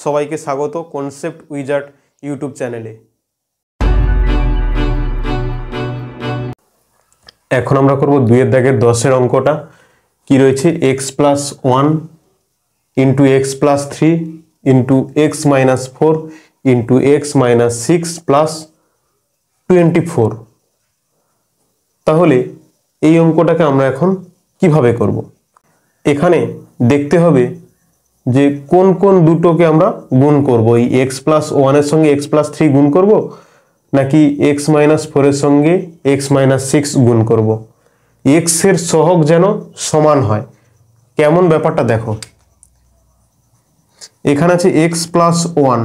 সবাইকে স্বাগত concept wizard YouTube চ্যানেলে। এখন আমরা করব 2 এর দাগের 10 এর অঙ্কটা। কি রয়েছে, x+1 into x+3 into x-4 into x-6 plus 24। তাহলে এই অঙ্কটাকে আমরা এখন কিভাবে করব? এখানে দেখতে হবে যে কোন কোন দুটোকে আমরা গুণ করব। এই x+1 এর সঙ্গে x+3 গুণ করব নাকি x-4 এর সঙ্গে x-6 গুণ করব। x এর সহগ যেন সমান হয়। কেমন ব্যাপারটা দেখো, এখানে আছে x+1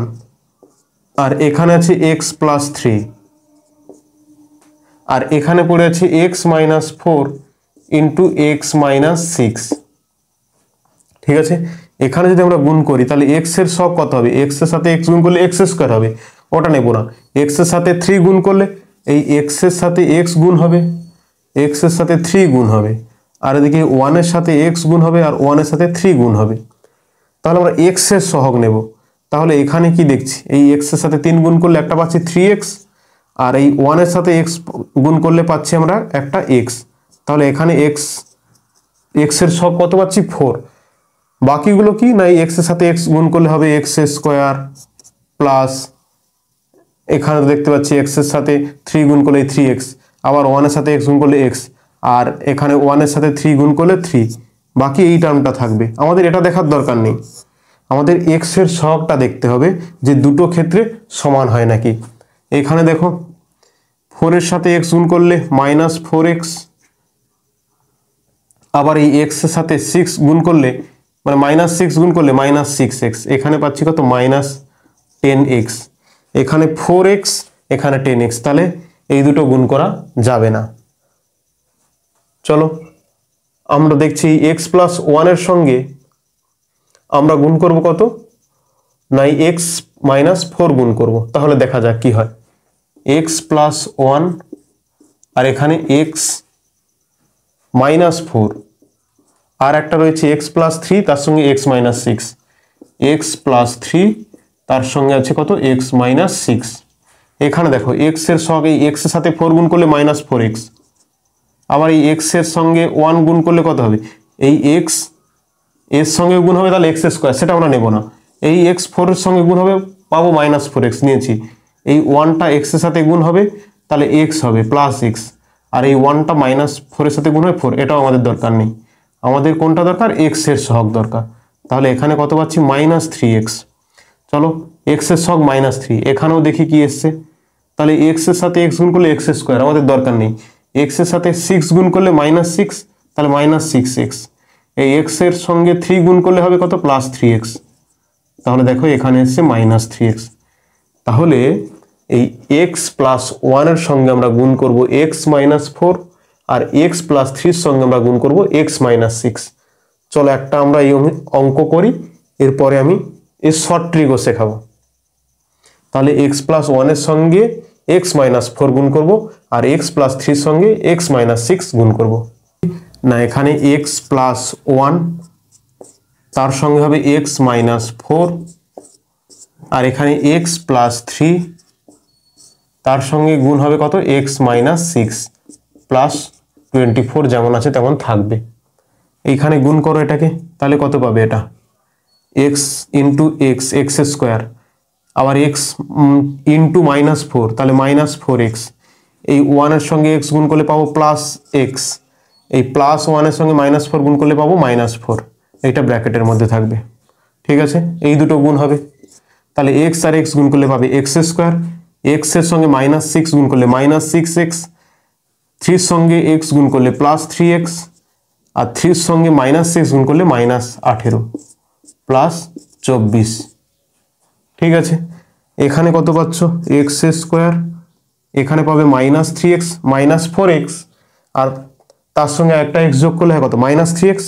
আর এখানে আছে x+3 আর এখানে পড়ে আছে x-4 ইন্টু x-6। ঠিক আছে, এখানে যদি আমরা গুণ করি তাহলে x এর সহগ কত হবে? x এর সাথে x গুণ করলে x² হবে, ওটা নেব না। x এর সাথে 3 গুণ করলে এই x এর সাথে x গুণ হবে, x এর সাথে 3 গুণ হবে, আর এদিকে 1 এর সাথে x গুণ হবে আর 1 এর সাথে 3 গুণ হবে। তাহলে আমরা x এর সহগ নেব। তাহলে এখানে কি দেখছি, এই x এর সাথে 3 গুণ করলে একটা পাচ্ছি 3x, আর এই 1 এর সাথে x গুণ করলে পাচ্ছি আমরা একটা x। তাহলে এখানে x এর সহগ কত পাচ্ছি? 4। বাকিগুলো কি না, এই x এর সাথে x গুণ করলে হবে x² প্লাস এখানে দেখতে পাচ্ছি x এর সাথে 3 গুণ করলে 3x, আবার 1 এর সাথে x গুণ করলে x, আর এখানে 1 এর সাথে 3 গুণ করলে 3। বাকি এই টার্মটা থাকবে। আমাদের এটা দেখার দরকার নেই, আমাদের x এর সহগটা দেখতে হবে যে দুটো ক্ষেত্রে সমান হয় নাকি। এখানে দেখো 4 এর সাথে x গুণ করলে -4x, আবার এই x এর সাথে 6 গুণ করলে মানে -6 গুণ করলে -6x, এখানে পাচ্ছি কত? -10x। এখানে 4x, এখানে 10x, তাহলে এই দুটো গুণ করা যাবে না। চলো আমরা দেখছি x+1 এর সঙ্গে আমরা গুণ করব কত না, x-4 গুণ করব। তাহলে দেখা যাক কি হয়। x+1 আর এখানে x-4 আর একটা রয়েছে x+3 তার সঙ্গে x-6, x+3 তার সঙ্গে আছে কত? x-6। এখানে দেখো x এর সহগ এই x এর সাথে 4 গুণ করলে -4x, আবার এই x এর সঙ্গে 1 গুণ করলে কত হবে? এই x এর সঙ্গে গুণ হবে তাহলে x², সেটা আমরা নেব না। এই x4 এর সঙ্গে গুণ হবে, পাবো -4x নিয়েছি। এই 1টা x এর সাথে গুণ হবে তাহলে x হবে +x, আর এই 1টা -4 এর সাথে গুণ হয় 4, এটাও আমাদের দরকার নেই। আমাদের কোনটা দরকার? x এর সহগ দরকার। তাহলে এখানে কত পাচ্ছি? -3x। চলো x এর সহগ -3, এখানেও দেখি কি এসছে। তাহলে x এর সাথে x গুণ করলে x², আমাদের দরকার নেই। x এর সাথে 6 গুণ করলে -6, তাহলে -6x। এই x এর সঙ্গে 3 গুণ করলে হবে কত? +3x। তাহলে দেখো এখানে এসছে -3x। তাহলে এই x+1 এর সঙ্গে আমরা গুণ করব x-4 আর x+3 এর সঙ্গে আমরা গুণ করব x-6। চলো একটা আমরা এই অঙ্ক করি, এরপরে আমি এর শর্ট ট্রিকও শেখাবো। তাহলে x+1 এর সঙ্গে x-4 গুণ করব আর x+3 এর সঙ্গে x-6 গুণ করব। না, এখানে x+1 তার সঙ্গে হবে x-4, আর এখানে x+3 তার সঙ্গে গুণ হবে কত? x-6 প্লাস 24, যেমন আছে তেমন থাকবে। এইখানে গুণ করো এটাকে, তাহলে কত পাবে? এটা x ইন্টু x² আবার x ইন্টু -4, তাহলে -4x। এই 1 এর সঙ্গে x গুণ করলে পাবো +x, এই +1 এর সঙ্গে -4 গুণ করলে পাবো -4, এইটা ব্র্যাকেটের মধ্যে থাকবে। ঠিক আছে, এই দুটো গুণ হবে। তাহলে x আর x গুণ করলে পাবে x², x এর সঙ্গে -6 গুণ করলে -6x, 3 এর সঙ্গে x গুণ করলে +3x, আর 3 এর সঙ্গে -6 গুণ করলে -18 প্লাস 24। ঠিক আছে, এখানে কত পাচ্ছ? x², এখানে পাবে -3x, -4x, আর তার সঙ্গে একটা x যোগ করলে হয় কত? -3x,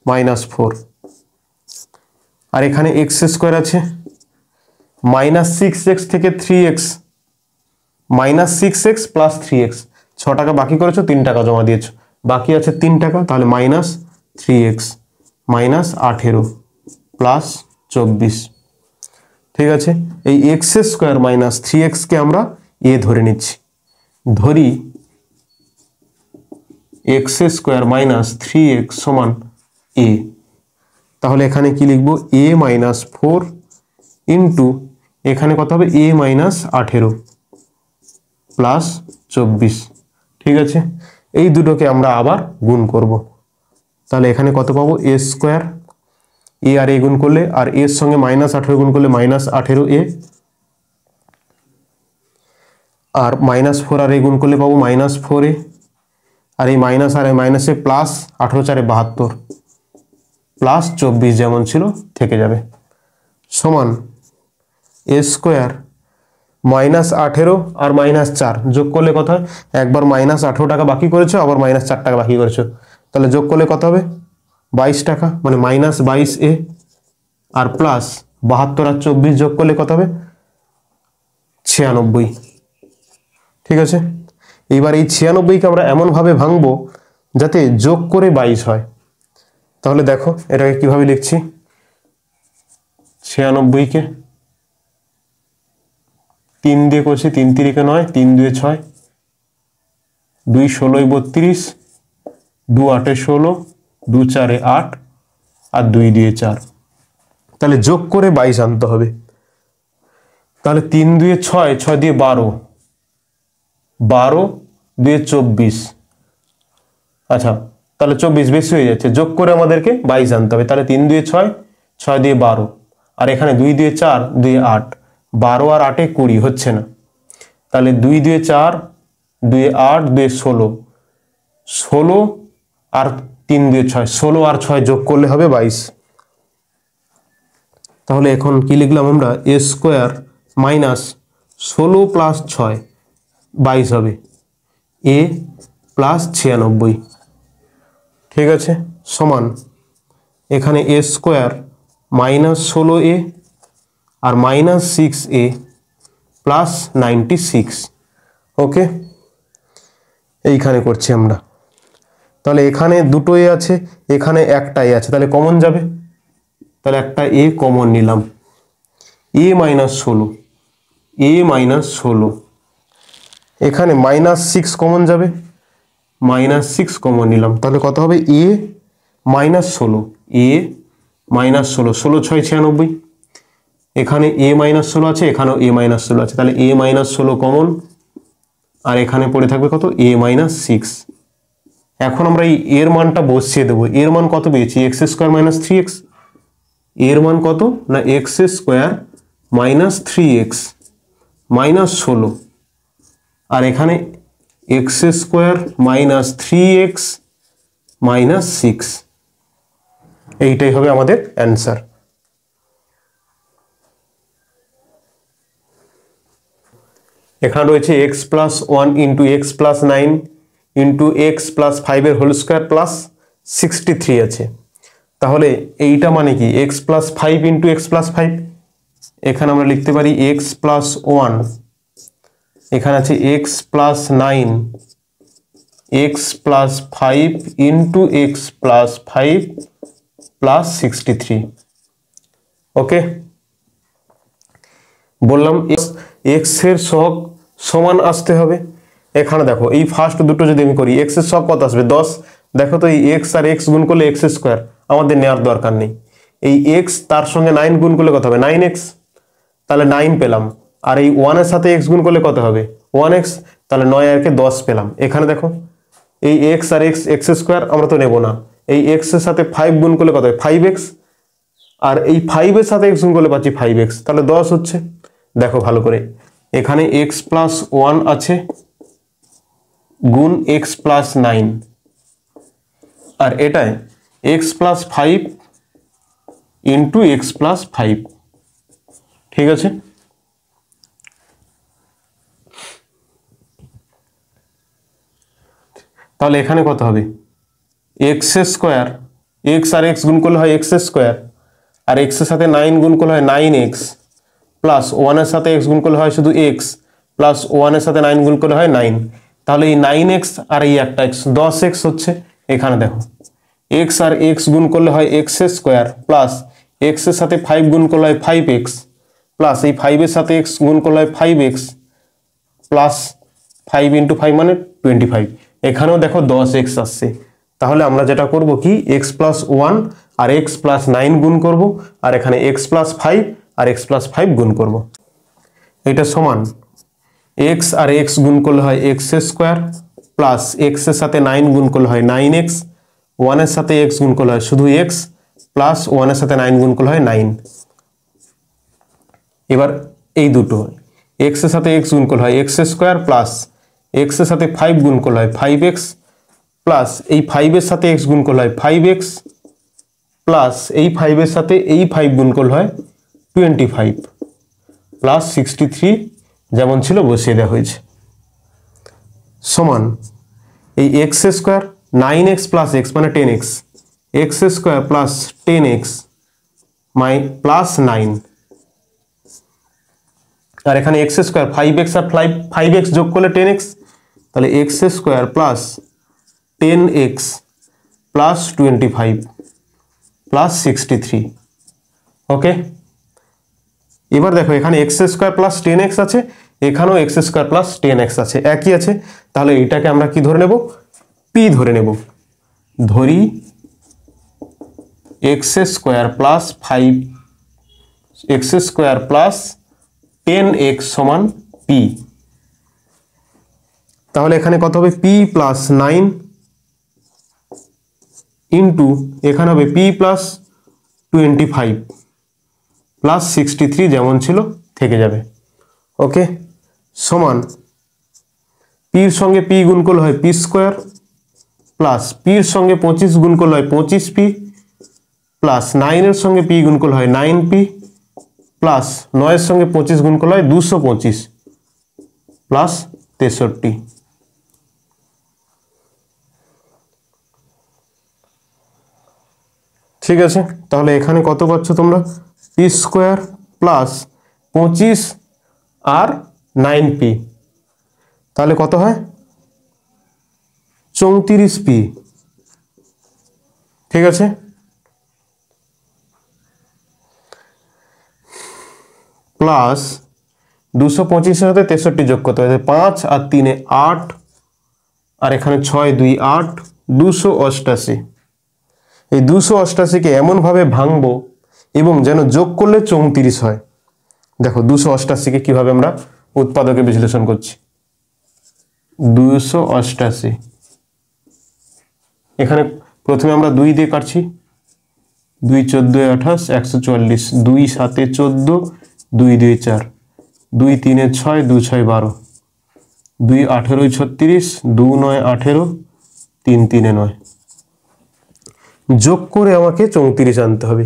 -4, আর এখানে x² আছে -6x থেকে 3x, -6x প্লাস 3x, 6 টাকা বাকি করেছো, 3 টাকা জমা দিয়েছো, বাকি আছে 3 টাকা। তাহলে -3x -18 প্লাস 24। ঠিক আছে, এই এক্স স্কোয়ার মাইনাস 3x কে আমরা এ ধরে নিচ্ছি, ধরি এক্স স্কোয়ার মাইনাস 3x সমান এ। তাহলে এখানে কি লিখবো, এ মাইনাস 4 ইন্টু এখানে কত হবে, এ মাইনাস 18 প্লাস 24। ঠিক আছে, এই দুটোকে আমরা আবার গুণ করব। তাহলে এখানে কত পাবো, এ স্কোয়ার, এ আর এ গুণ করলে, আর এর সঙ্গে মাইনাস 18 গুণ করলে মাইনাস 18a, আর মাইনাস 4 আর এ গুণ করলে পাবো মাইনাস 4a, আর এই মাইনাস আর এই মাইনাসে প্লাস 18 4 72 প্লাস 24 যেমন ছিল থেকে যাবে, সমান এ স্কোয়ার মাইনাস 18 আর মাইনাস 4 যোগ করলে কত হয়, একবার মাইনাস 18 টাকা বাকি করেছো, আবার মাইনাস 4 টাকা বাকি করেছো, তাহলে যোগ করলে কত হবে 22 টাকা, মানে মাইনাস 22a, আর প্লাস 72 আর 24 যোগ করলে কত হবে 96। ঠিক আছে, এইবার এই 96কে আমরা এমনভাবে ভাঙবো যাতে যোগ করে 22 হয়। তাহলে দেখো এটাকে কিভাবে লিখছি, 96কে 3 দিয়ে করছি, 3 3 9, 3 2 6, 2 16 32, 2 8 16, 2 4 8, আর 2 দিয়ে 4, তাহলে যোগ করে 22 আনতে হবে। তাহলে 3 2 6, 6 দিয়ে 12, 12 2 24, আচ্ছা তাহলে 24 বেশি হয়ে যাচ্ছে, যোগ করে আমাদেরকে 22 আনতে হবে। তাহলে 3 2 6, 6 দিয়ে 12, আর এখানে 2 দিয়ে 4, 2 8, 12 আর 8 20 হচ্ছে না, তাহলে 2 দিয়ে 4, 2 8, 2 16, 16 আর 3 দিয়ে 6, 16 আর 6 যোগ করলে হবে 22। তাহলে এখন কি লিখলাম আমরা, এ স্কোয়ার মাইনাস 16 প্লাস 6 22 হবে, এ প্লাস 96। ঠিক আছে, সমান এখানে এ স্কোয়ার মাইনাস 16a আর মাইনাস 6a প্লাস 96। ওকে, এইখানে করছি আমরা। তাহলে এখানে দুটো এ আছে, এখানে একটা এ আছে, তাহলে কমন যাবে, তাহলে একটা এ কমন নিলাম, এ মাইনাস 16, এ মাইনাস 16, এখানে মাইনাস 6 কমন যাবে, মাইনাস 6 কমন নিলাম, তাহলে কত হবে, এ মাইনাস 16, এ মাইনাস 16, 16 6 96, এখানে এ মাইনাস 16 আছে, এখানেও এ মাইনাস 16 আছে, তাহলে এ মাইনাস 16 কমন, আর এখানে পড়ে থাকবে কত, এ মাইনাস 6। এখন আমরা এই এর মানটা বসিয়ে দেবো, এর মান কত পেয়েছি, এক্স স্কোয়ার মাইনাস 3x, এর মান কত না x square minus 3x minus 16, আর এখানে x square minus 3x minus 6, এইটাই হবে আমাদের অ্যান্সার। এখানে রয়েছে x plus 1 into X plus 9 into X plus 5 এর হোল স্কোয়ার প্লাস 63 আছে। তাহলে এইটা মানে কি, x plus 5 into X plus 5, এখানে আমরা লিখতে পারি এক্স প্লাস 1, এখানে আছে x plus 9, x plus 5 into X plus 5 plus 63। ওকে, বললাম এক্স এর সহগ সমান আসতে হবে। এখানে দেখো এই ফার্স্ট দুটো যদি আমি করি, এক্স এর সহগ কত আসবে 10, দেখো তো এই এক্স আর এক্স গুণ করলে এক্স স্কোয়ার, আমাদের নেওয়ার দরকার নেই। এই এক্স তার সঙ্গে 9 গুণ করলে কত হবে 9x, তাহলে 9 পেলাম, আর এই 1 এর সাথে এক্স গুণ করলে কত হবে 1x, তাহলে 9 আর 10 পেলাম। এখানে দেখো এই এক্স আর এক্স, এক্স স্কোয়ার আমরা তো নেব না, এই এক্স এর সাথে 5 গুণ করলে কত হয় 5x, আর এই 5 এর সাথে এক্স গুণ করলে পাচ্ছি 5x, তাহলে 10 হচ্ছে। দেখো ভালো করে, এখানে এক্স প্লাস 1 আছে গুণ এক্স প্লাস 9, আর এটাই x plus 5 into X plus 5। ঠিক আছে, তাহলে এখানে কত হবে এক্স স্কোয়ার, এক্স আর এক্স গুণ করলে হয় এক্স স্কোয়ার, আর এক্স এর সাথে 9 গুণ করলে হয় 9x, প্লাস 1 এর সাথে এক্স গুণ করলে হয় শুধু এক্স, প্লাস 1 এর সাথে 9 গুণ করলে হয় 9, তাহলে এই 9x আর এই একটা x 10x হচ্ছে। এখানে দেখো এক্স আর এক্স গুণ করলে হয় এক্স স্কোয়ার, প্লাস এক্স এর সাথে 5 গুণ করলে হয় 5x, প্লাস এই 5 এর সাথে x গুণ করলে হয় 5x প্লাস 5 × 5 মানে 25। এখানেও দেখো 10x আসছে। তাহলে আমরা যেটা করব কি x + 1 আর x + 9 গুণ করব, আর এখানে x + 5 আর x + 5 গুণ করব। এটা সমান x আর x গুণ করলে হয় x² প্লাস x এর সাথে 9 গুণ করলে হয় 9x, 1 এর সাথে x গুণ করলে হয় শুধু x প্লাস 1 এর সাথে 9 গুণ করলে হয় 9। এবার এই দুটো x এর সাথে x গুণ করলে হয় x² প্লাস x এর সাথে 5 গুণ করলে হয় 5x প্লাস এই 5 এর সাথে x গুণ করলে হয় 5x প্লাস এই 5 এর সাথে এই 5 গুণ করলে হয় 25 প্লাস 63 যেমন ছিল বসিয়ে দেওয়া হয়েছে সমান এই x² 9x প্লাস x মানে 10x, x² plus 10x plus 9, আর এখানে x² 5x আর 5x যোগ করলে 10x, তাহলে x² plus 10x plus 25 plus 63। ওকে, এবার দেখো এখানে x² প্লাস 10x আছে, এখানেও x² প্লাস 10x আছে, একই আছে। তাহলে এটাকে আমরা কি ধরে নেব? p ধরে নেব। ধরি x² plus 5x² plus 10x সমান p। তাহলে এখানে কত হবে? p প্লাস 9 ইন্টু এখানে হবে p প্লাস 25 প্লাস 63 যেমন ছিল থেকে যাবে। ওকে, সমান পির সঙ্গে p গুণ করলে হয় p² প্লাস পির সঙ্গে 25 গুণ করলে হয় 25p প্লাস 9 এর সঙ্গে p গুণ করলে হয় 9p প্লাস 9 এর সঙ্গে 25 গুণ করলে হয় 225 প্লাস 63। ঠিক আছে, তাহলে এখানে কত পাচ্ছ তোমরা? p² প্লাস 25 আর 9p, তাহলে কত হয়? 34p। ঠিক আছে, প্লাস 225 এর সাথে 63 যোগ করতে হবে, 5 আর 3 8 আর এখানে 6 2 8 288। এই 288কে এমনভাবে ভাঙবো এবং যেন যোগ করলে 34 হয়। দেখো 288কে কিভাবে আমরা উৎপাদকে বিশ্লেষণ করছি। 288 এখানে প্রথমে আমরা 2 দিয়ে কাটছি, 2 14 28 144, 2 7 14, 2 2 4, 2 3 6, 2 6 12, 2 18 36, 2 9 18, 3 3 9। যোগ করে আমাকে 34 আনতে হবে।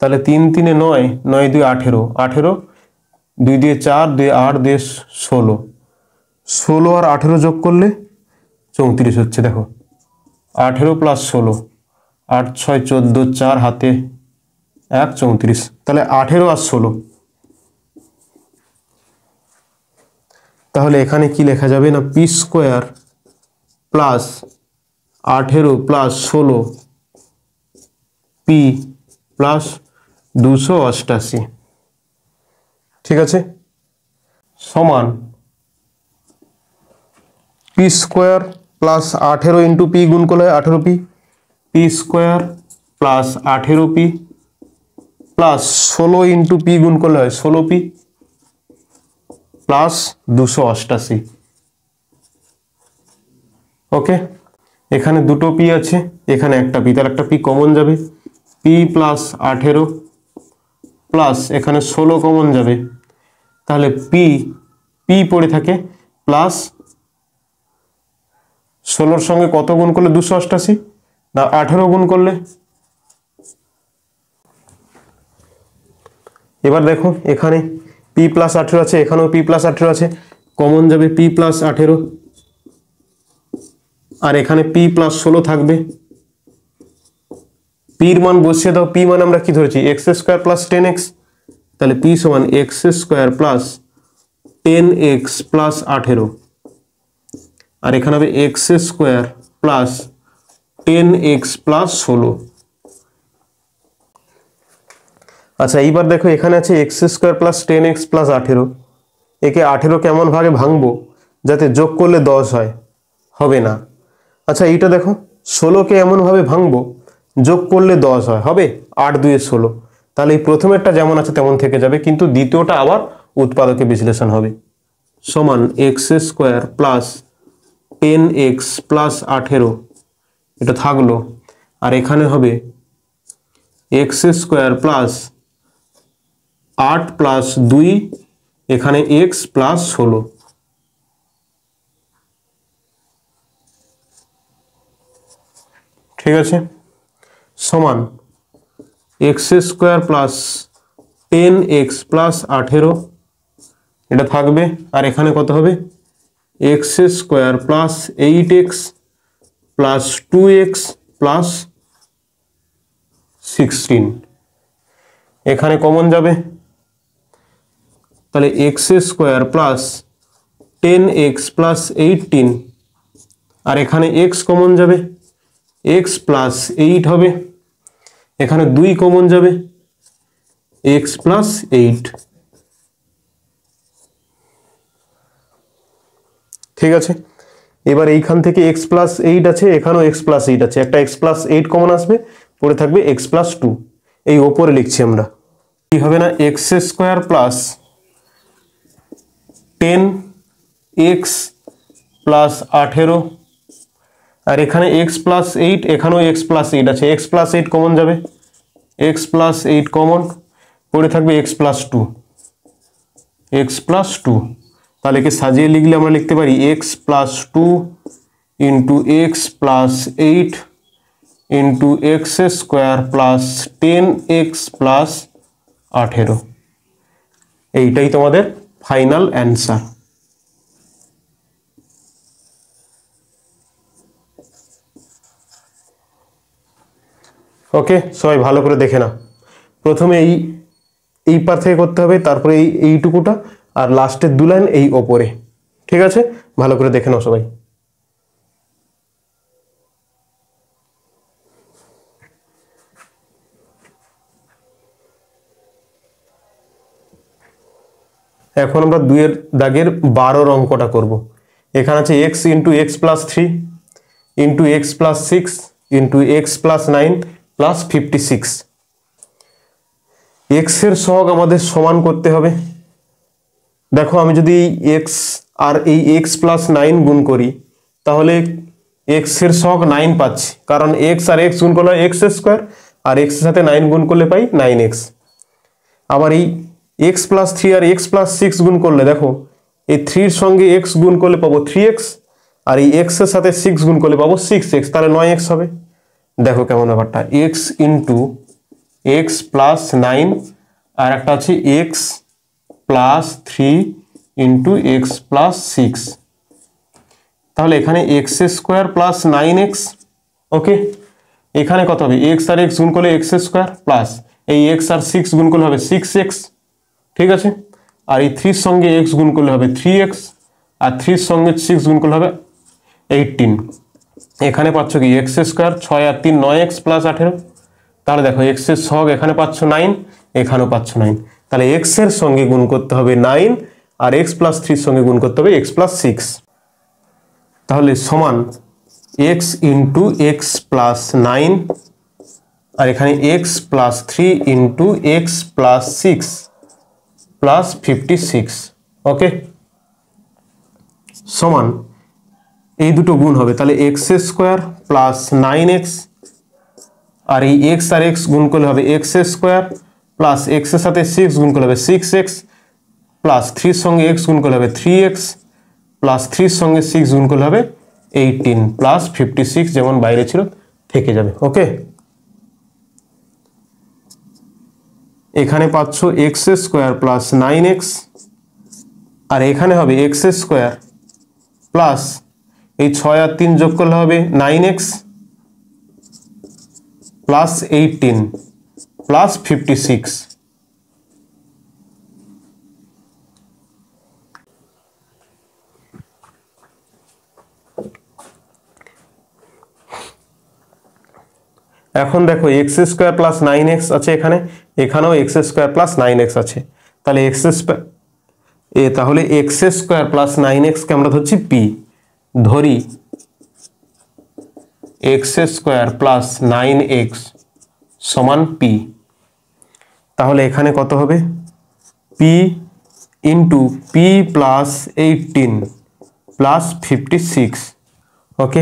তাহলে 3 3 9, 9 2 18, 18, 2 2 4, 2 8, 2 16, 16 আর 18 যোগ করলে 34 হচ্ছে। দেখো 18 প্লাস 16, 8 6 14, 4 হাতে 1 34, তাহলে 18 আর 16। তাহলে এখানে কি লেখা যাবে না? p² plus 18 plus 16 p plus 288। ঠিক আছে, সমান p² প্লাস 18 ইন্টু p গুণ করলে 18p, p² plus 18p plus 16 into p গুণ করলে হয় 16p প্লাস 288। ওকে, এখানে দুটো p আছে, এখানে একটা p, তার একটা p কমন যাবে, p প্লাস 18 প্লাস এখানে 16 কমন যাবে, তাহলে p পড়ে থাকে প্লাস 16 সঙ্গে কত গুণ করলে 288 না 18 গুণ করলে। এবার দেখো এখানে p প্লাস 18 আছে, এখানেও p প্লাস 18 আছে, কমন যাবে p প্লাস 18 আর এখানে p প্লাস 16 থাকবে। পির মান বসিয়ে দাও, p মান আমরা কি ধরেছি? x² প্লাস 10x, তাহলে p সমান x² প্লাস 10x প্লাস 18 আর এখানে হবে x² প্লাস 10x প্লাস 16 আচ্ছা এইবার দেখো এখানে আছে x square plus 10x plus 18। একে 18 কেমন ভাগে ভাঙবো যাতে যোগ করলে 10 হয়? হবে না। আচ্ছা এইটা দেখো 16কে এমনভাবে ভাঙবো যোগ করলে 10 হয়, হবে? 8 2 16। তাহলে এই প্রথমেরটা যেমন আছে তেমন থেকে যাবে, কিন্তু দ্বিতীয়টা আবার উৎপাদকে বিশ্লেষণ হবে। সমান x square plus 10x plus 18, এটা থাকলো। আর এখানে হবে এক্স স্কোয়ার প্লাস 8 প্লাস 2, এখানে এক্স প্লাস 16। ঠিক আছে, সমান x square plus 10x plus 18, এটা থাকবে। আর এখানে কত হবে? X square plus 8x plus 2x plus 16, এখানে কমন যাবে। তাহলে x square plus 10x plus 18, আর এখানে x কমন যাবে, x প্লাস 8 হবে। এখানে 2 কমন যাবে, x প্লাস 8। ঠিক আছে, এবার এইখান থেকে x প্লাস 8 আছে, এখানেও x প্লাস 8 আছে, একটা x প্লাস 8 কমন আসবে, পরে থাকবে x প্লাস 2। এই ওপরে লিখছি আমরা, কি হবে না x square plus 10x plus 18, আর এখানে x প্লাস 8, এখানেও x প্লাস 8 আছে, x প্লাস 8 কমন যাবে, x প্লাস 8 কমন, পরে থাকবে x প্লাস 2, x প্লাস 2। তাহলে একে সাজিয়ে লিখলে আমরা লিখতে পারি x plus 2 into X plus 8 into x square plus 10x plus 18। এইটাই তোমাদের ফাইনাল অ্যান্সার। ওকে, সবাই ভালো করে দেখে নাও। প্রথমে এই পার থেকে করতে হবে, তারপরে এইটুকুটা, আর লাস্টের 2 লাইন এই ওপরে। ঠিক আছে, ভালো করে দেখে নাও সবাই। এখন আমরা 2 এর দাগের 12 অঙ্কটা করব। এখানে আছে x into X plus 3 into X plus 6 into X plus 9 plus 56। X এর সহগ আমাদের সমান করতে হবে। দেখো আমি যদি এক্স আর এই এক্স প্লাস 9 গুণ করি, তাহলে এক্স এর সহগ 9 পাচ্ছি, কারণ এক্স আর এক্স গুণ করলে এক্স স্কোয়ার, আর এক্স এর সাথে 9 গুণ করলে পাই 9x। আবার এই এক্স প্লাস 3 আর এক্স প্লাস 6 গুণ করলে দেখো এই 3 এর সঙ্গে এক্স গুণ করলে পাবো 3x, আর এই এক্স এর সাথে 6 গুণ করলে পাবো 6x, তাহলে 9x হবে। দেখো কেমন ব্যাপারটা, x ইন্টু এক্স প্লাস 9, আর একটা আছে x plus 3 into X plus 6। তাহলে এখানে এক্স স্কোয়ার প্লাস 9x। ওকে, এখানে কত হবে, এক্স আর এক্স গুণ করলে এক্স স্কোয়ার প্লাস এই এক্স আর 6 গুণ করলে হবে 6x। ঠিক আছে, আর এই 3 সঙ্গে x গুণ করলে হবে 3x, আর 3 সঙ্গে 6 গুণ করলে হবে 18। এখানে পাচ্ছ কি এক্স স্কোয়ার, 6 আর 3 9x প্লাস 18। তাহলে দেখো এক্স এর সহগ এখানে পাচ্ছ 9, এখানেও পাচ্ছ 9। তাহলে এক্স এর সঙ্গে গুণ করতে হবে 9, আর এক্স প্লাস 3 সঙ্গে গুণ করতে হবে এক্স প্লাস 6। তাহলে সমান এক্স ইন্টু এক্স প্লাস 9, আর এখানে x plus 3 into X plus 6 plus 56। ওকে, সমান এই দুটো গুণ হবে, তাহলে এক্স স্কোয়ার প্লাস 9x, আর এই এক্স আর এক্স গুণ করলে হবে এক্স স্কোয়ার, প্লাস এক্স এর সাথে 6 গুণ করলে হবে 6x, প্লাস 3 সঙ্গে x গুণ করলে হবে 3x, প্লাস 3 সঙ্গে 6 গুণ করলে হবে 18 প্লাস 56, যেমন বাইরে ছিল থেকে যাবে। ওকে, এখানে পাচ্ছ এক্স স্কোয়ার প্লাস 9x, আর এখানে হবে এক্স স্কোয়ার প্লাস এই 6 আর 3 যোগ করলে হবে 9x প্লাস 18 প্লাস 56। এখন দেখো এক্স স্কোয়ার প্লাস 9x আছে, এখানেও এক্স স্কোয়ার প্লাস 9x আছে, তাহলে তাহলে এক্স স্কোয়ার প্লাস 9x কে আমরা ধরছি পি, ধরি এক্স স্কোয়ার প্লাস 9x সমান পি। তাহলে এখানে কত হবে, P into P plus 18 plus 56। ওকে,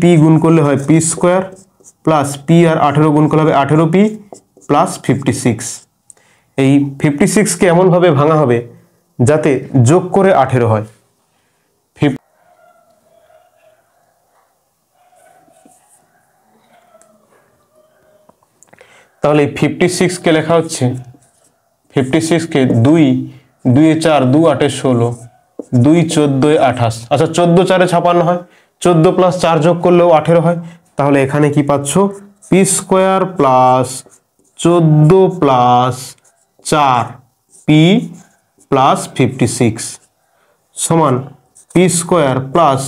পি গুণ করলে হয় P square plus P R 18 গুণ করলে হবে 18p প্লাস 56। এই 56কে এমনভাবে ভাঙা হবে যাতে যোগ করে 18 হয়। তাহলে 56কে লেখা হচ্ছে, 56কে 2 2 4 2 8 16 2 14 28। আচ্ছা 14 4 56 হয়, 14 প্লাস 4 যোগ করলেও 18 হয়। তাহলে এখানে কি পাচ্ছ, P square plus 14 plus 4 P plus 56 সমান P square plus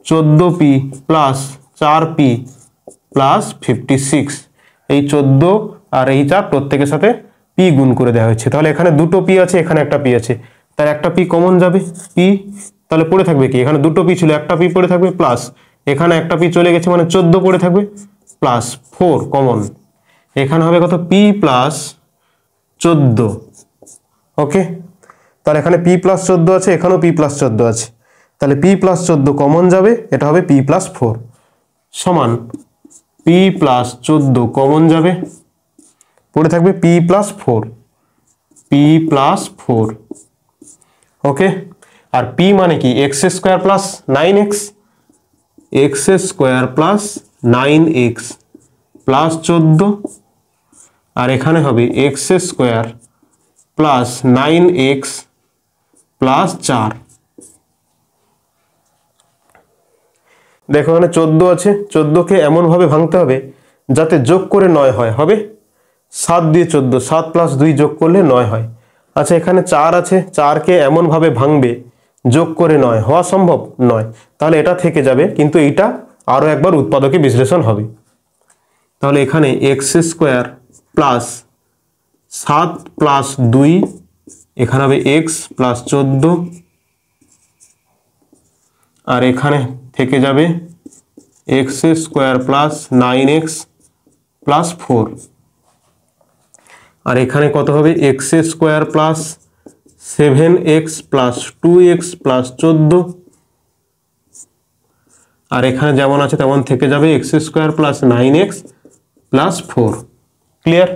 14p plus 4p plus 56। এই 14 আর এই 4 প্রত্যেকের সাথে পি গুণ করে দেওয়া হয়েছে। তাহলে এখানে দুটো পি আছে, এখানে একটা পি আছে, তার একটা পি কমন যাবে পি, তাহলে পড়ে থাকবে কি, এখানে দুটো পি ছিল, একটা পি পড়ে থাকবে প্লাস এখানে একটা পি চলে গেছে মানে 14 পড়ে থাকবে প্লাস 4 কমন, এখানে হবে কত পি প্লাস 14। ওকে, তাহলে এখানে পি প্লাস 14 আছে, এখানেও পি প্লাস 14 আছে, তাহলে পি প্লাস 14 কমন যাবে, এটা হবে পি প্লাস 4 সমান পি প্লাস 14 কমন যাবে, পড়ে থাকবে পি প্লাস 4, পি প্লাস 4। ওকে, আর পি মানে কি, X square plus 9x, x square plus 9x plus 14, আর এখানে হবে x square plus 9x plus 4। দেখো এখানে 14 আছে, 14কে এমনভাবে ভাঙতে হবে যাতে যোগ করে 9 হয়, হবে 7 দিয়ে 14, 7 প্লাস 2 যোগ করলে 9 হয়। আচ্ছা এখানে 4 আছে, 4কে এমনভাবে ভাঙবে যোগ করে 9 হওয়া সম্ভব নয়, তাহলে এটা থেকে যাবে, কিন্তু এইটা আরও একবার উৎপাদকে বিশ্লেষণ হবে। তাহলে এখানে এক্স স্কোয়ার প্লাস 7 প্লাস 2, এখানে হবে এক্স প্লাস 14, আর এখানে থেকে যাবে x square plus 9x plus 4, আর এখানে কত হবে x square plus 7x plus 2x plus 14, আর এখানে যেমন আছে তেমন থেকে যাবে x square plus 9x plus 4। Clear?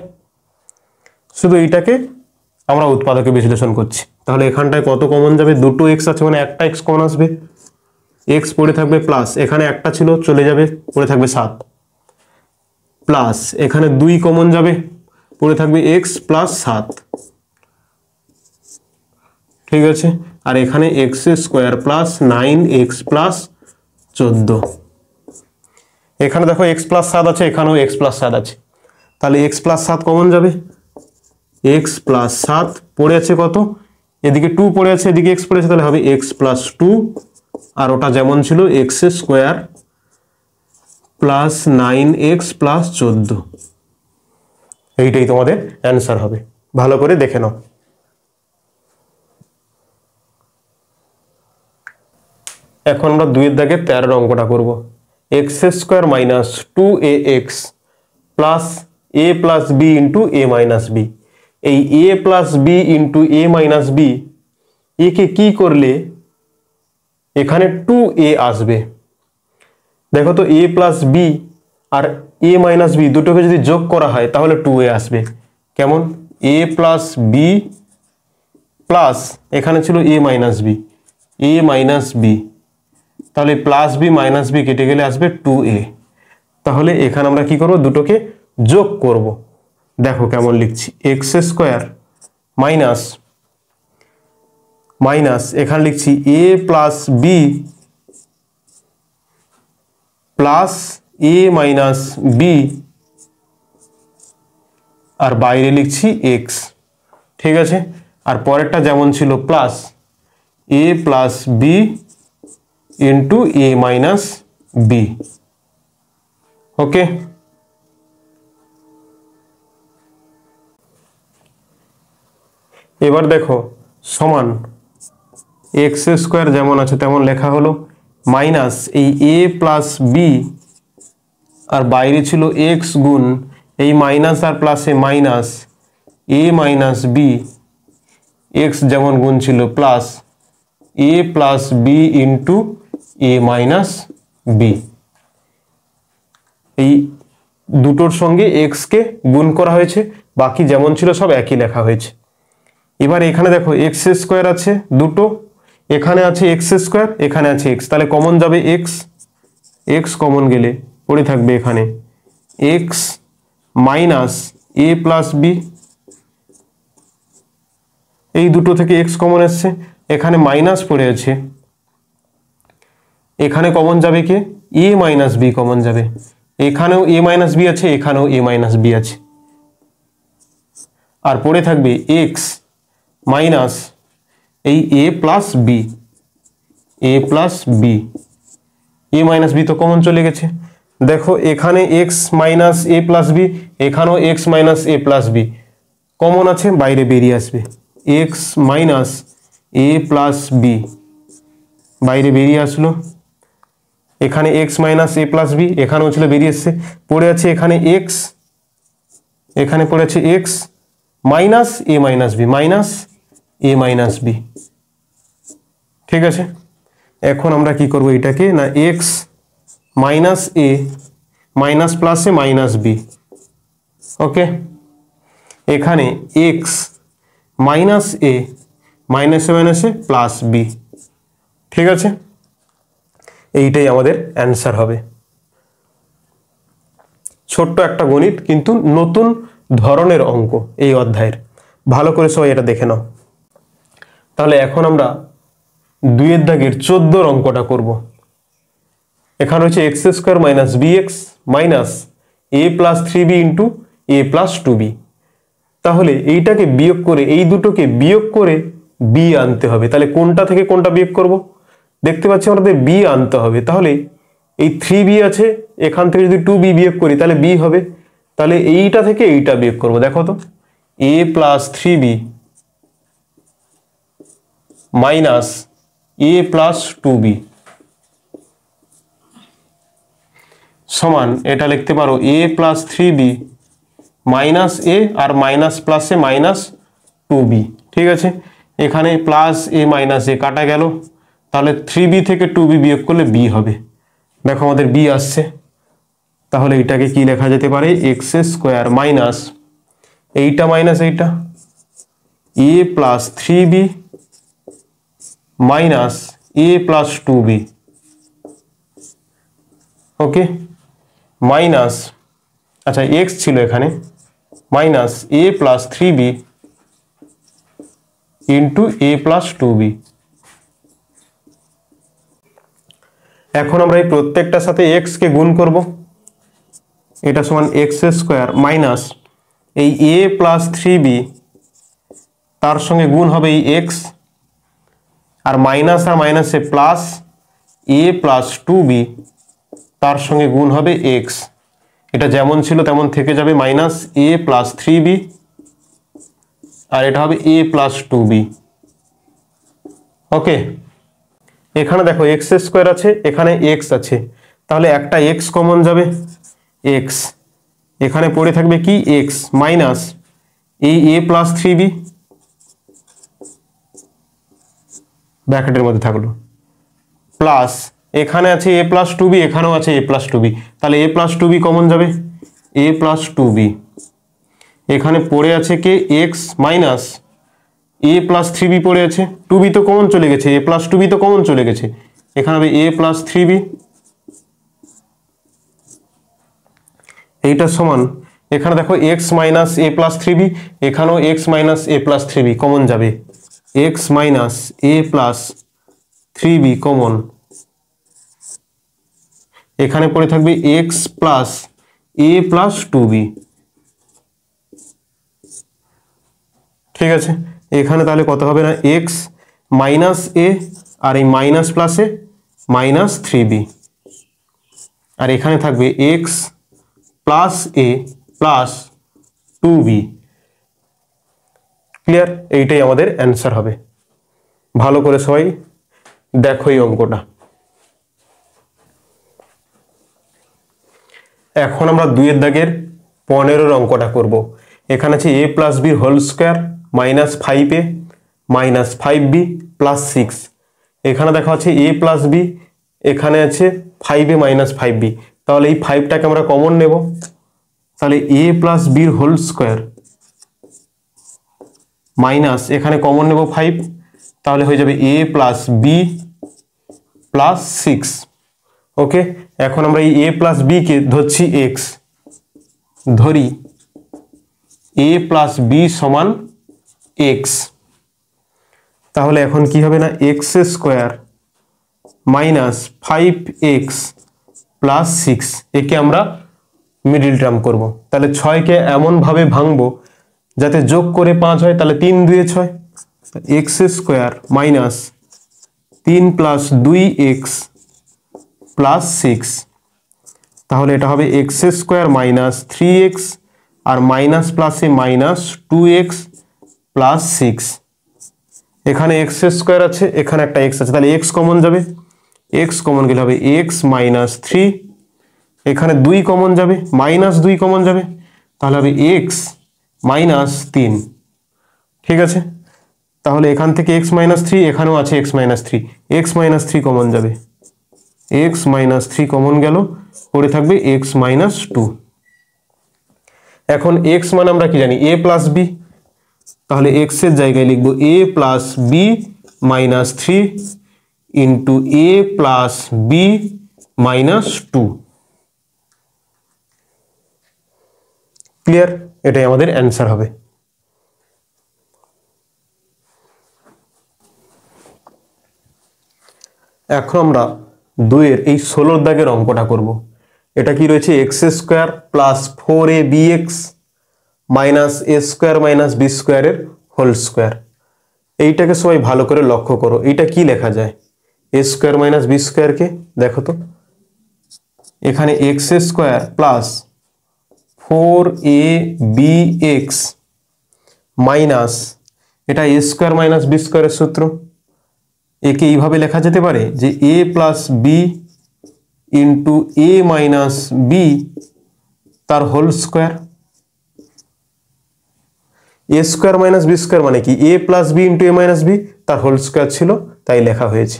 শুধু এইটাকে আমরা উৎপাদকে বিশ্লেষণ করছি। তাহলে এখানটায় কত কমন যাবে, দুটো এক্স আছে মানে একটা এক্স কমন আসবে, এক্স পড়ে থাকবে প্লাস এখানে একটা ছিল চলে যাবে পড়ে থাকবে 7 প্লাস এখানে 2 কমন যাবে পড়ে থাকবে এক্স প্লাস 7। ঠিক আছে, আর এখানে x square plus 9x plus 14, এখানে দেখো এক্স প্লাস 7 আছে, এখানেও এক্স প্লাস 7 আছে, তাহলে এক্স প্লাস 7 কমন যাবে, এক্স প্লাস 7 পড়ে আছে কত, এদিকে 2 পড়ে আছে, এদিকে এক্স পড়ে আছে, তাহলে হবে এক্স প্লাস 2, আর ওটা যেমন ছিল x square plus 9x plus 14। এইটাই তোমাদের অ্যান্সার হবে, ভালো করে দেখে নাও। এখন আমরা 2 এর দাগের 13 অঙ্কটা করব। X square minus 2ax plus a plus B into A minus b. এই a plus B into A minus b, একে কি করলে এখানে 2a আসবে। দেখো তো a প্লাস বি আর a মাইনাস বি দুটোকে যদি যোগ করা হয় তাহলে 2a আসবে। কেমন, a প্লাস বি প্লাস এখানে ছিল a minus b, a minus b, তাহলে প্লাস বি মাইনাস বি কেটে গেলে আসবে 2a। তাহলে এখানে আমরা কি করব, দুটোকে যোগ করব। দেখো কেমন লিখছি, এক্স স্কোয়ার মাইনাস মাইনাস এখানে লিখছি a plus B plus a minus B, আর বাইরে লিখছি x। ঠিক আছে, আর পরেরটা যেমন ছিল plus a plus B into A minus B. Okay, এবার দেখো সমান এক্স স্কোয়ার যেমন আছে তেমন লেখা হলো মাইনাস এই এ প্লাস বি আর বাইরে ছিল এক্স গুণ এই মাইনাস আর প্লাসে minus a minus B x যেমন গুণ ছিল প্লাস এ প্লাস বি ইন্টু এ মাইনাস বি। এই দুটোর সঙ্গে এক্স কে গুণ করা হয়েছে, বাকি যেমন ছিল সব একই লেখা হয়েছে। এবার এখানে দেখো এক্স স্কোয়ার আছে দুটো, এখানে আছে এক্স স্কোয়ার, এখানে আছে এক্স, তাহলে কমন যাবে এক্স, এক্স কমন গেলে পড়ে থাকবে এখানে X minus A plus B, এই দুটো থেকে এক্স কমন এসছে, এখানে মাইনাস পড়ে আছে, এখানে কমন যাবে কে এ মাইনাস বি কমন যাবে, এখানেও এ মাইনাস বি আছে, এখানেও এ মাইনাস বি আছে, আর পড়ে থাকবে এক্স মাইনাস এই এ প্লাস বি, এ প্লাস বি, এ মাইনাস বি তো কমন চলে গেছে। দেখো এখানে X minus A plus B, এখানেও x minus A plus B common আছে, বাইরে বেরিয়ে আসবে x minus A plus B, বাইরে বেরিয়ে আসলো, এখানে X minus A plus B, এখানেও ছিল বেরিয়ে এসছে, পড়ে আছে এখানে এক্স, এখানে পড়ে আছে x minus a minus B, minus a minus B. ঠিক আছে, এখন আমরা কি করব এটাকে না এক্স মাইনাস এ মাইনাস প্লাসে মাইনাস বি, ওকে, এখানে এক্স মাইনাস এ মাইনাসে মাইনাসে প্লাস বি। ঠিক আছে, এইটাই আমাদের অ্যান্সার হবে। ছোট্ট একটা গণিত, কিন্তু নতুন ধরনের অঙ্ক এই অধ্যায়ের, ভালো করে সবাই এটা দেখে নাও। তাহলে এখন আমরা 2 এর দাগের 14 অঙ্কটা করব। এখানে হচ্ছে X square minus B X minus A plus 3b into A plus 2b। তাহলে এইটাকে বিয়োগ করে, এই দুটোকে বিয়োগ করে বি আনতে হবে। তাহলে কোনটা থেকে কোনটা বিয়োগ করব? দেখতে পাচ্ছি আমাদের বি আনতে হবে। তাহলে এই 3b আছে, এখান থেকে যদি 2b বিয়োগ করি তাহলে বি হবে। তাহলে এইটা থেকে এইটা বিয়োগ করব। দেখো তো, এ plus 3b minus A plus 2b সমান, এটা লিখতে পারো এ প্লাস 3b মাইনাস এ আর মাইনাস প্লাসে মাইনাস 2b। ঠিক আছে, এখানে প্লাস এ মাইনাস এ কাটা গেল, তাহলে 3b থেকে 2b বিয়োগ করলে বি হবে। দেখো আমাদের বি আসছে। তাহলে এটাকে কি লেখা যেতে পারে? এক্স স্কোয়ার মাইনাস এইটা মাইনাস এইটা এ plus 3b minus A plus 2b, okay, minus, আচ্ছা এক্স ছিল এখানে, minus A plus 3b into A plus 2b। এখন আমরা এই প্রত্যেকটার সাথে এক্স কে গুণ করব। এটা সমান এক্স স্কোয়ার মাইনাস এই এ প্লাস 3b, তার সঙ্গে গুণ হবে এই এক্স, আর মাইনাস আর মাইনাসে প্লাস এ প্লাস 2b, তার সঙ্গে গুণ হবে এক্স। এটা যেমন ছিল তেমন থেকে যাবে, মাইনাস এ প্লাস 3b, আর এটা হবে এ প্লাস 2b। ওকে, এখানে দেখো এক্স স্কোয়ার আছে, এখানে এক্স আছে, তাহলে একটা এক্স কমন যাবে, এক্স, এখানে পড়ে থাকবে কি এক্স মাইনাস এই এ প্লাস 3b ব্র্যাকেটের মধ্যে থাকলো, প্লাস এখানে আছে এ প্লাস 2b, এখানেও আছে এ প্লাস 2b, তাহলে এ প্লাস 2b কমন যাবে, এ প্লাস 2b, এখানে পড়ে আছে কে x minus A plus 3b পড়ে আছে, 2b তো কমন চলে গেছে, এ প্লাস 2b তো কমন চলে গেছে, এখানে হবে এ প্লাস 3b। এইটা সমান, এখানে দেখো x minus A plus 3b, এখানেও x minus A plus 3b common যাবে, x minus A plus 3b common, এখানে পড়ে থাকবে এক্স প্লাস এ প্লাস 2b। ঠিক আছে, এখানে তাহলে কত হবে না এক্স মাইনাস এ আর এই মাইনাস প্লাসে মাইনাস 3b, আর এখানে থাকবে এক্স প্লাস এ প্লাস 2b। ক্লিয়ার? এইটাই আমাদের অ্যান্সার হবে। ভালো করে সবাই দেখো এই অঙ্কটা। এখন আমরা 2 দাগের 15 অঙ্কটা করব। এখানে আছে a plus b whole square minus 5a minus 5b plus 6। এখানে দেখা আছে a প্লাস বি, এখানে আছে 5a মাইনাস 5b। তাহলে এই 5টাকে আমরা কমন নেব। তাহলে a প্লাস বির হোল স্কোয়ার মাইনাস এখানে কমন নেব 5, তাহলে হয়ে যাবে a প্লাস বি প্লাস 6। ওকে, এখন আমরা এই a প্লাস বি কে ধরছি x, ধরি a প্লাস বি সমান x। তাহলে এখন কি হবে না x square minus 5x plus 6, একে আমরা মিডিল টার্ম করব। তাহলে 6কে এমনভাবে ভাঙবো যাতে যোগ করে 5 হয়, তাহলে 3 2 6, x square minus 3 plus 2x plus 6। তাহলে এটা হবে x স্কোয়ার মাইনাস 3x আর মাইনাস প্লাসে মাইনাস 2x প্লাস 6। এখানে x স্কোয়ার আছে, এখানে একটা x আছে, তাহলে x কমন যাবে, x কমন গেলে হবে x মাইনাস 3, এখানে 2 কমন যাবে, মাইনাস 2 কমন যাবে, তাহলে হবে x মাইনাস 3। ঠিক আছে, তাহলে এখান থেকে x মাইনাস 3, এখানেও আছে x minus 3, x minus 3 common যাবে, x মাইনাস 3 কমন গেল, পড়ে থাকবে x মাইনাস 2। এখন x মানে আমরা কি জানি a প্লাস বি, তাহলে x এর জায়গায় লিখবো a plus b minus 3 into a plus b minus 2। Clear? এটাই আমাদের অ্যান্সার হবে। এখন আমরা 2-এর এই 16 দাগের অঙ্কটা করব। এটা কি রয়েছে X square plus 4abx minus A square minus B স্কোয়ারের হোল স্কোয়ার। এইটাকে সবাই ভালো করে লক্ষ্য করো, এইটা কি লেখা যায়? এ স্কোয়ার মাইনাস বি স্কোয়ারকে দেখো তো, এখানে x square plus 4abx minus, এটা এ স্কোয়ার মাইনাস বি স্কোয়ারের সূত্র। একে এইভাবে লেখা যেতে পারে যে a plus B into A minus b তার হোল স্কোয়ার। এ স্কোয়ার মাইনাস বি স্কোয়ার মানে কি a plus B into A minus b তার হোল স্কোয়ার ছিল, তাই লেখা হয়েছে।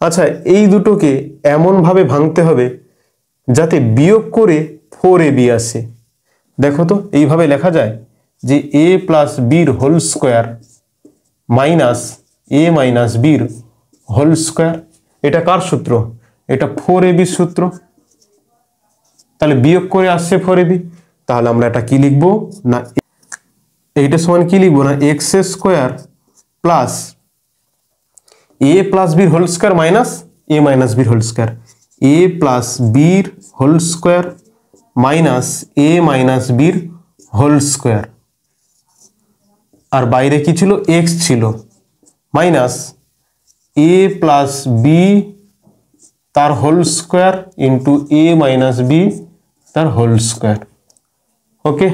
আচ্ছা, এই দুটোকে এমনভাবে ভাঙতে হবে যাতে বিয়োগ করে 4ab আসে। দেখো তো, এইভাবে লেখা যায় যে a প্লাস বির whole square minus a minus বির হোল স্কোয়ার। এটা কার সূত্র? এটা 4ab সূত্র। তাহলে বিয়োগ করে আসছে 4ab, তাহলে আমরা এটা কি লিখবো না, এইটা সমান কি লিখবো না এক্স স্কোয়ার প্লাস এ প্লাস বির whole square minus a minus বির হোল স্কোয়ার, এ প্লাস বির whole square minus a minus বির হোল স্কোয়ার। আর বাইরে কি ছিল? এক্স ছিল, মাইনাস এ প্লাস বি তার হোল স্কোয়ার ইন্টু এ মাইনাস বি তার হোল স্কোয়ার। ওকে,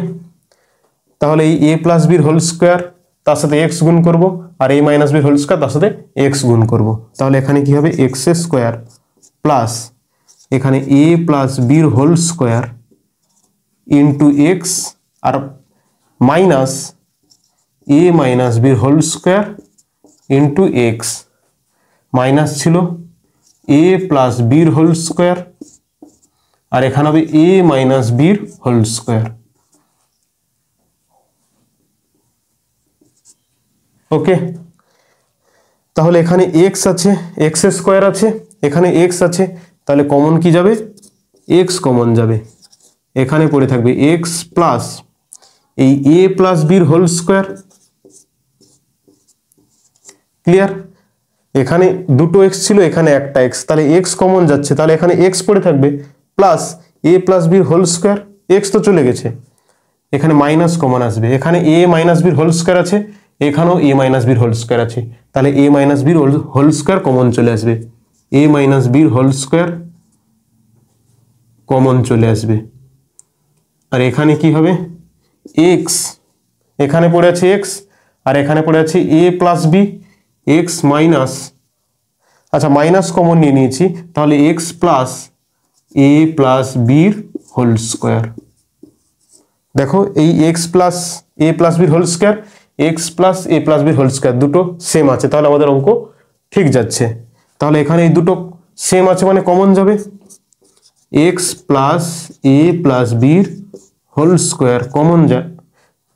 তাহলে এই এ প্লাস বির হোল স্কোয়ার তার সাথে এক্স গুণ করব, আর এ মাইনাস বির হোল স্কোয়ার তার সাথে এক্স গুণ করব। তাহলে এখানে কি হবে? এক্স স্কোয়ার প্লাস এখানে এ প্লাস বির হোল স্কোয়ার ইন্টু এক্স আর মাইনাস এ মাইনাস বির whole square into x, minus ছিল এ প্লাস বির হোল স্কোয়ার আর এখানে হবে এ মাইনাস বির হোল স্কোয়ার। ওকে, তাহলে এখানে এক্স আছে, এক্স স্কোয়ার আছে, এখানে এক্স আছে, তাহলে কমন কি যাবে? এক্স কমন যাবে, এখানে পড়ে থাকবে এক্স প্লাস এই এ প্লাস বির হোল স্কোয়ার। ক্লিয়ার? এখানে দুটো এক্স ছিল, এখানে একটা এক্স, তাহলে এক্স কমন যাচ্ছে, তাহলে এখানে এক্স পড়ে থাকবে প্লাস এ প্লাস বির হোল স্কোয়ার, এক্স তো চলে গেছে, এখানে মাইনাস কমন আসবে, এখানে এ মাইনাস বির হোল স্কোয়ার আছে, এখানেও এ মাইনাস বির হোল স্কোয়ার আছে, তাহলে এ মাইনাস বির হোল স্কোয়ার কমন চলে আসবে, এ মাইনাস বির হোল স্কোয়ার কমন চলে আসবে। আর এখানে কি হবে? এক্স, এখানে পড়ে আছে এক্স, আর এখানে পড়ে আছে এ প্লাস বি এক্স মাইনাস, আচ্ছা মাইনাস কমন নিয়ে নিয়েছি, তাহলে এক্স প্লাস এ প্লাস বির হোল স্কোয়ার। দেখো এই এক্স প্লাস এ প্লাস বির হোল স্কোয়ার, এক্স প্লাস এ প্লাস বির হোল স্কোয়ার দুটো সেম আছে, তাহলে আমাদের অঙ্ক ঠিক যাচ্ছে। তাহলে এখানে এই দুটো সেম আছে মানে কমন যাবে, এক্স প্লাস এ প্লাস বির হোল স্কোয়ার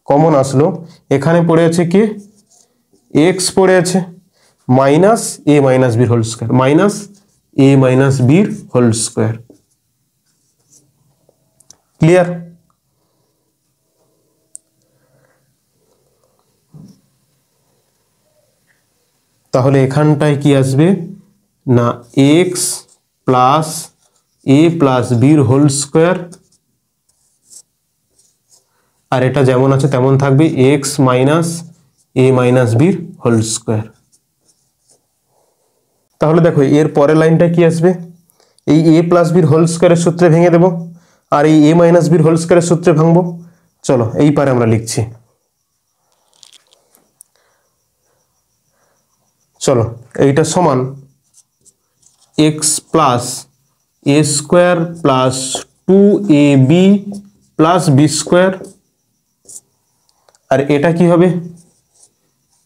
কমন আসলো। এখানে পড়ে আছে কি এক্স পড়ে আছে মাইনাস এ মাইনাস বির whole square, minus a minus বির হোল স্কোয়ার। ক্লিয়ার? তাহলে এখানটায় কি আসবে না এক্স প্লাস এ প্লাস বির হোল স্কোয়ার, আর এটা যেমন আছে তেমন থাকবে এক্স মাইনাস এ মাইনাস বির হোল স্কোয়ার। তাহলে দেখো এর পরের লাইনটা কি আসবে, এই এ প্লাস বির হোল স্কোয়ারের সূত্রে ভেঙে দেব, আর এই এ মাইনাস বির হোল স্কোয়ারের সূত্রে ভাঙবো। চলো এই পারে আমরা লিখছি, চলো এইটা সমান X plus A square plus 2ab plus B square, আর এটা কি হবে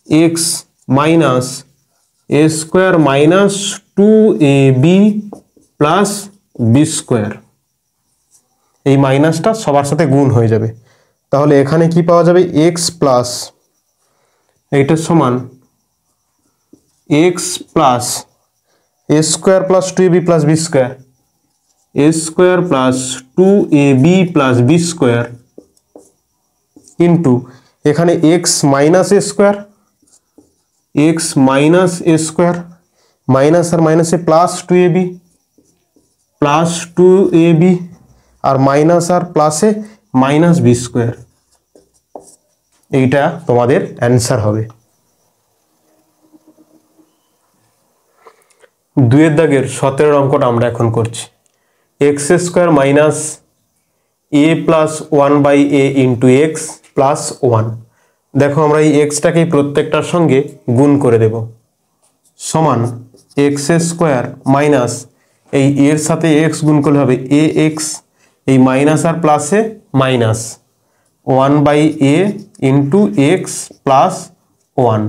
X minus A square minus 2ab plus B square. এই মাইনাসটা সবার সাথে গুণ হয়ে যাবে, তাহলে এখানে কি পাওয়া যাবে এক্স প্লাস এইটা সমান X plus A square plus 2ab plus B square, A square plus 2ab plus B square into এখানে X minus A square, X minus A square minus আর মাইনাসে প্লাস 2ab প্লাস 2ab আর minus আর প্লাসে minus b square. এইটা তোমাদের answer হবে। দুয়ের দাগের 17 অঙ্কটা আমরা এখন করছি, X square minus A plus 1/a into X plus 1। দেখো আমরা এই এক্সটাকে প্রত্যেকটার সঙ্গে গুণ করে দেব, সমান এক্স স্কোয়ার মাইনাস এই এর সাথে এক্স গুণ করলে হবে এ এক্স, এই মাইনাস আর প্লাসে minus 1/a into X plus 1।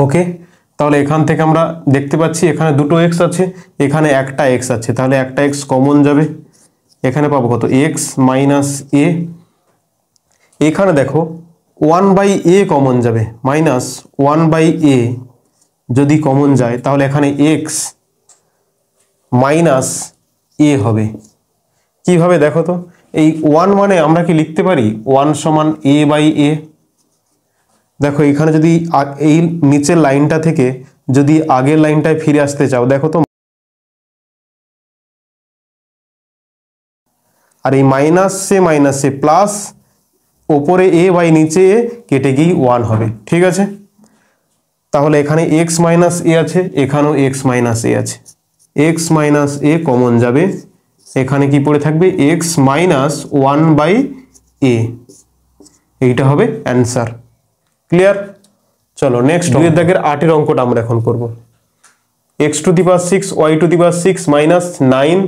ওকে, তাহলে এখান থেকে আমরা দেখতে পাচ্ছি এখানে দুটো এক্স আছে, এখানে একটা এক্স আছে, তাহলে একটা এক্স কমন যাবে, এখানে পাবো কত এক্স মাইনাস এ। এখানে দেখো 1/a কমন যাবে, মাইনাস 1/a যদি কমন যায় তাহলে এখানে এক্স মাইনাস এ হবে। কিভাবে দেখো তো, এই 1 মানে আমরা কি লিখতে পারি 1 সমান a/a। দেখো এখানে যদি এই নিচের লাইনটা থেকে যদি আগের লাইনটায় ফিরে আসতে চাও, দেখো তো আর এই মাইনাসে প্লাস ওপরে এ বাই নিচে এ কেটে গিয়ে 1 হবে, ঠিক আছে। তাহলে এখানে এক্স মাইনাস এ আছে, এখানেও এক্স মাইনাস এ আছে, এক্স মাইনাস এ কমন যাবে, এখানে কি পড়ে থাকবে এক্স মাইনাস 1/a। এইটা হবে অ্যান্সার। ক্লিয়ার? চলো নেক্সট দুইয়ের দাগের 8 অঙ্কটা আমরা এখন করব। x to the power 6 y to the power 6 minus 9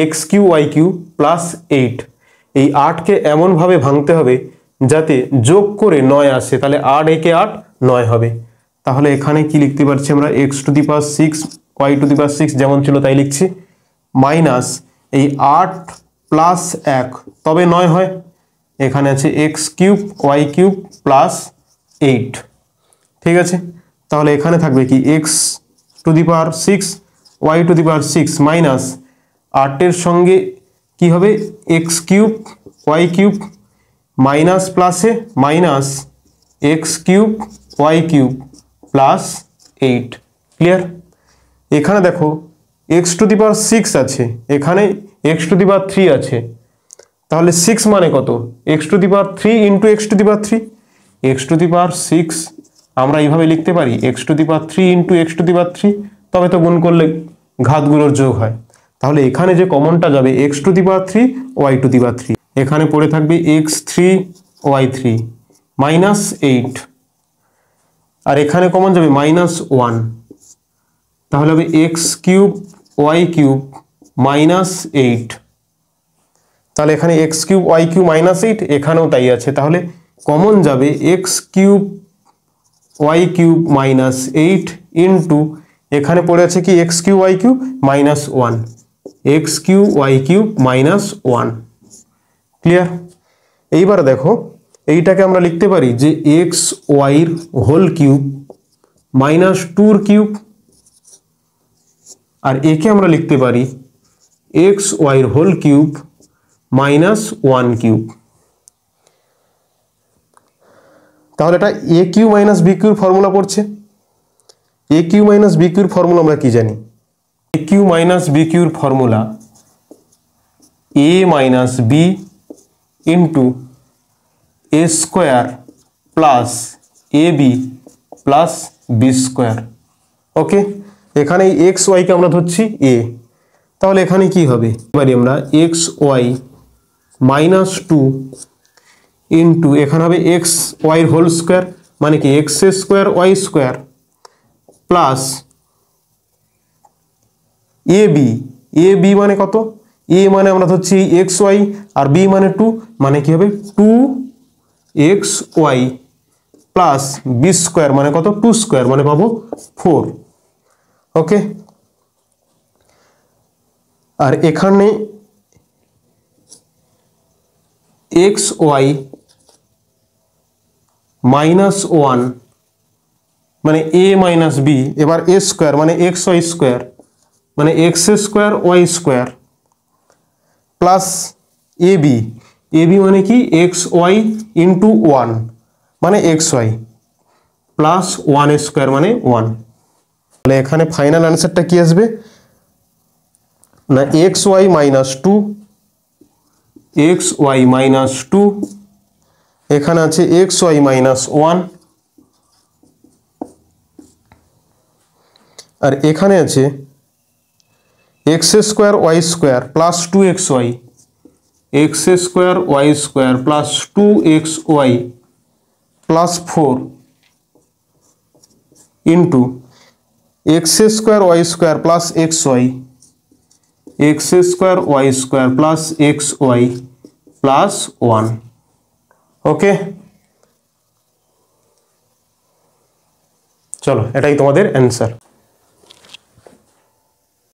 x³ y³ plus 8। এই 8কে এমনভাবে ভাঙতে হবে যাতে যোগ করে 9 আসে, তাহলে 8 একে 8 9 হবে। তাহলে এখানে কি লিখতে পারছি আমরা x to the power 6 y to the power 6 যেমন ছিল তাই লিখছি, মাইনাস এই 8 প্লাস 1 তবে 9 হয়, এখানে আছে x³ y³ প্লাস 8। ঠিক আছে, তাহলে এখানে থাকবে কি x to the power 6 y to the power 6 minus 8 এর সঙ্গে কি হবে x³ y³ মাইনাস প্লাসে minus x³ y³ plus 8। Clear? এখানে দেখো x টু দি পাওয়ার 6 আছে, এখানে x টু দি পাওয়ার 3 আছে, তাহলে 6 মানে কত x to the power 3 into x to the power 3। x to the power 6 আমরা এইভাবে লিখতে পারি x to the power 3 into x to the power 3, তবে তো গুণ করলে ঘাতগুলোর যোগ হয়। তাহলে এখানে যে কমনটা যাবে x to the power 3 y to the power 3, এখানে পড়ে থাকবে x3 y3 মাইনাস 8, আর এখানে কমন যাবে -1, তাহলে হবে x কিউব y কিউব -8। তাহলে এখানে x কিউব y কিউব -8, এখানেও তাই আছে, তাহলে কমন যাবে x cube y cube -8 into এখানে পড়ে আছে কি x cube y cube -1, x cube y cube -1। Clear? এইবার দেখো এইটাকে আমরা লিখতে পারি যে x y এর হোল কিউব -2 এর কিউব, আর একে আমরা লিখতে পারি x y এর হোল কিউব -1 কিউব। তাহলে এটা a কিউ মাইনাস b কিউর ফর্মুলা পড়ছে। a কিউ মাইনাস b কিউর ফর্মুলা আমরা কি জানি? a কিউ মাইনাস b কিউর formula a minus b into a square plus ab plus b square. Okay, এখানে এক্স ওয়াইকে আমরা ধরছি a, তাহলে এখানে কি হবে? এবারে আমরা এক্স ওয়াই -2 ইন্টু এখানে হবে এক্স ওয়াই হোল স্কোয়ার, মানে কি X square Y square plus A B মানে কত? এ মানে আমরা ধরছি এক্স ওয়াই আর বি মানে 2, মানে কি হবে 2xy প্লাস বি স্কোয়ার মানে কত 2 স্কোয়ার, মানে পাবো 4। ওকে, আর এখানে এক্স ওয়াই -1 মানে a মাইনাস বি, এবার a স্কোয়ার মানে এক্স ওয়াই স্কোয়ার মানে X square Y square plus A B মানে কি এক্স ওয়াই ইন্টু 1 মানে এক্স ওয়াই প্লাস 1 স্কোয়ার মানে 1। তাহলে এখানে ফাইনাল অ্যান্সারটা কি আসবে না এক্স ওয়াই -2, এখানে আছে এক্স ওয়াই -1, আর এখানে আছে x square Y square plus 2xy, x square Y square plus 2xy plus 4 into x square Y square plus xy, x square Y square plus xy plus 1। Okay, চলো এটাই তোমাদের answer.